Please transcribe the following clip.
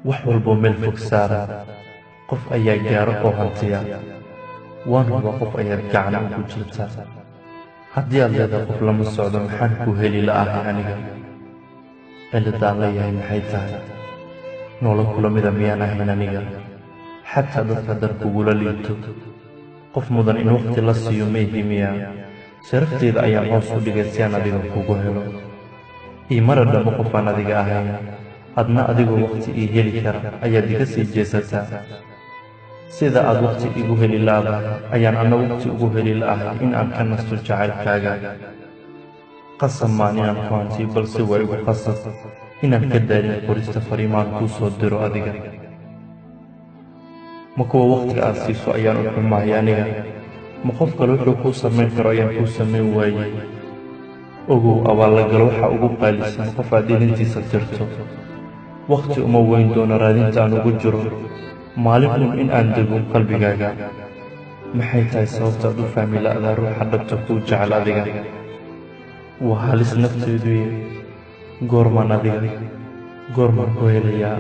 wax walbo meel fog saara qof ayaa gaaro oo hantiya waan huba qof ayaad gacan ugu jirta haddii aad leedahay qof lama socdo maxaan ku heli la'ahay aniga ciladaan leeyahay maxay tahay nolol kula mida miyaan ahayn aniga xataa dadka dar kugula liito qof mudan in waqti la siiyo mayhi miya sharafteeda ayaan hoos u dhigay si aan adiga kugu helo iimara dhamo qofaan adiga ahayn adna adigoo waqti ii heli kara ayaad iga sii jeesataa sida aad waqti igu heli la'dahay ayaan anna waqti ugu heli la'ahay in aan ka nasto jacaylkaaga qasab maan inaan ku hantiyo balse waa igu qasab inaan ka daalin qorista fariimaan kuu soo diro adiga ma kuwa waqtiga aad siiso ayaan u xumahay aniga ma qof kale wuxuu kuu samayn karo ayaan kuu samayn waayey ogow abaallagalo waxa ugu qaalisan qof aad ilintiisa tirto waqti uma weyn doono raadinta aan ugu jiro maalin in aan dego qalbigaaga maxay tahay sababtaad u fahmi la'daa ruuxa dhabta kuu jecel adiga waa halis nafteedu goormaan adiga goormaan ku helayaa